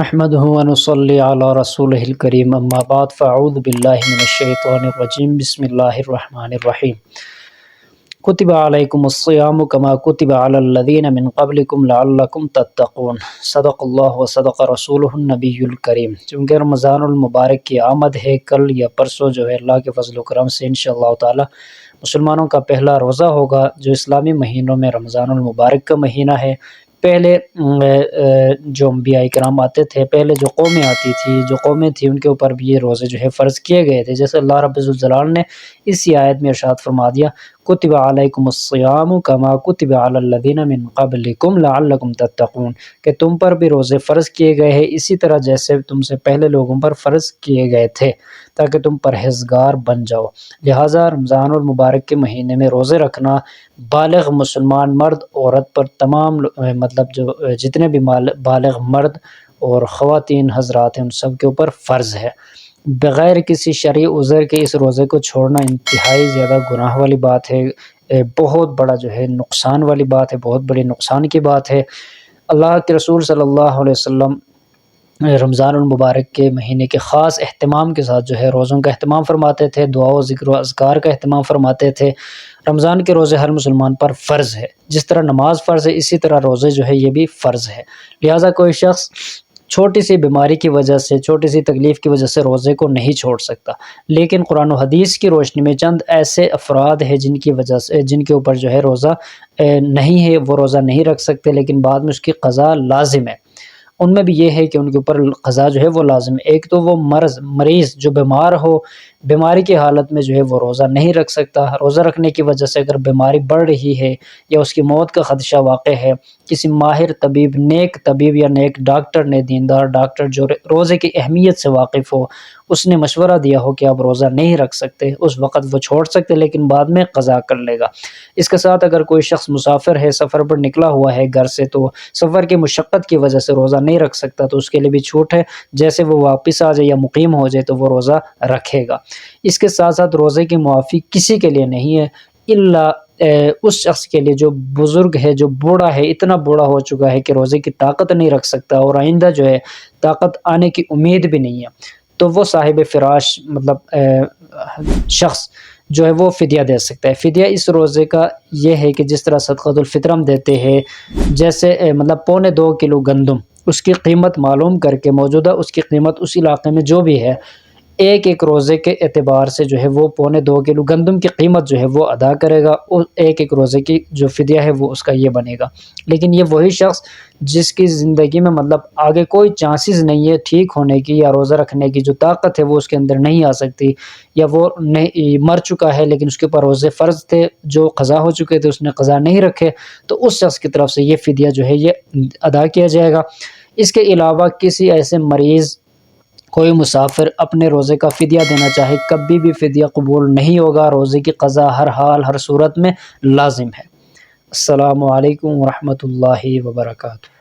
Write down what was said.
احمدہ ونصلی علی رسولہ الکریم اما بعد فاعوذ باللہ من الشیطان الرجیم بسم اللہ الرحمن الرحیم کتب علیکم الصیام کما کتب علی الذین من قبلکم لعلکم تتقون صدق اللہ و صدق رسولہ النبی الکریم۔ چونکہ رمضان المبارک کی آمد ہے، کل یا پرسوں جو ہے اللہ کے فضل و کرم سے انشاءاللہ تعالی مسلمانوں کا پہلا روزہ ہوگا، جو اسلامی مہینوں میں رمضان المبارک کا مہینہ ہے۔ پہلے جو انبیاء کرام آتے تھے، پہلے جو قومیں آتی تھی، جو قومیں تھیں، ان کے اوپر بھی یہ روزے جو ہے فرض کیے گئے تھے، جیسے اللہ رب الجلال نے اسی آیت میں ارشاد فرما دیا کتب علیکم الصیام کما کتب علی الذین من قبلکم لعلکم تتقون، کہ تم پر بھی روزے فرض کیے گئے ہیں اسی طرح جیسے تم سے پہلے لوگوں پر فرض کیے گئے تھے، تاکہ تم پرہیزگار بن جاؤ۔ لہٰذا رمضان المبارک کے مہینے میں روزے رکھنا بالغ مسلمان مرد عورت پر تمام جو جتنے بھی بالغ مرد اور خواتین حضرات ہیں ان سب کے اوپر فرض ہے۔ بغیر کسی شرعی عذر کے اس روزے کو چھوڑنا انتہائی زیادہ گناہ والی بات ہے، بہت بڑا جو ہے نقصان والی بات ہے، بہت بڑی نقصان کی بات ہے۔ اللہ کے رسول صلی اللہ علیہ وسلم رمضان المبارک کے مہینے کے خاص اہتمام کے ساتھ جو ہے روزوں کا اہتمام فرماتے تھے، دعا و ذکر و اذکار کا اہتمام فرماتے تھے۔ رمضان کے روزے ہر مسلمان پر فرض ہے، جس طرح نماز فرض ہے اسی طرح روزے جو ہے یہ بھی فرض ہے۔ لہٰذا کوئی شخص چھوٹی سی بیماری کی وجہ سے، چھوٹی سی تکلیف کی وجہ سے روزے کو نہیں چھوڑ سکتا، لیکن قرآن و حدیث کی روشنی میں چند ایسے افراد ہیں جن کی وجہ سے، جن کے اوپر جو ہے روزہ نہیں ہے، وہ روزہ نہیں رکھ سکتے لیکن بعد میں اس کی قضا لازم ہے۔ ان میں بھی یہ ہے کہ ان کے اوپر قضا جو ہے وہ لازم ہے۔ ایک تو وہ مریض جو بیمار ہو، بیماری کی حالت میں جو ہے وہ روزہ نہیں رکھ سکتا، روزہ رکھنے کی وجہ سے اگر بیماری بڑھ رہی ہے یا اس کی موت کا خدشہ واقع ہے، کسی ماہر طبیب، نیک طبیب یا نیک ڈاکٹر نے، دیندار ڈاکٹر جو روزے کی اہمیت سے واقف ہو، اس نے مشورہ دیا ہو کہ آپ روزہ نہیں رکھ سکتے، اس وقت وہ چھوڑ سکتے لیکن بعد میں قضا کر لے گا۔ اس کے ساتھ اگر کوئی شخص مسافر ہے، سفر پر نکلا ہوا ہے گھر سے، تو سفر کی مشقت کی وجہ سے روزہ نہیں رکھ سکتا تو اس کے لیے بھی چھوٹ ہے، جیسے وہ واپس آ جائے یا مقیم ہو جائے تو وہ روزہ رکھے گا۔ اس کے ساتھ ساتھ روزے کی معافی کسی کے لیے نہیں ہے الا اس شخص کے لیے جو بزرگ ہے، جو بوڑھا ہے، اتنا بوڑھا ہو چکا ہے کہ روزے کی طاقت نہیں رکھ سکتا اور آئندہ جو ہے طاقت آنے کی امید بھی نہیں ہے، تو وہ صاحب فراش شخص جو ہے وہ فدیہ دے سکتا ہے۔ فدیہ اس روزے کا یہ ہے کہ جس طرح صدقۃ الفطر ہم دیتے ہیں، جیسے 2.25 کلو گندم، اس کی قیمت معلوم کر کے موجودہ اس کی قیمت اس علاقے میں جو بھی ہے، ایک روزے کے اعتبار سے جو ہے وہ 2.25 کلو گندم کی قیمت جو ہے وہ ادا کرے گا، اور ایک روزے کی جو فدیہ ہے وہ اس کا یہ بنے گا۔ لیکن یہ وہی شخص جس کی زندگی میں آگے کوئی چانسز نہیں ہے ٹھیک ہونے کی، یا روزہ رکھنے کی جو طاقت ہے وہ اس کے اندر نہیں آ سکتی، یا وہ مر چکا ہے لیکن اس کے اوپر روزے فرض تھے جو قضا ہو چکے تھے، اس نے قضا نہیں رکھے، تو اس شخص کی طرف سے یہ فدیہ جو ہے یہ ادا کیا جائے گا۔ اس کے علاوہ کسی ایسے مریض، کوئی مسافر اپنے روزے کا فدیہ دینا چاہے، کبھی بھی فدیہ قبول نہیں ہوگا، روزے کی قضا ہر حال ہر صورت میں لازم ہے۔ السلام علیکم ورحمۃ اللہ وبرکاتہ۔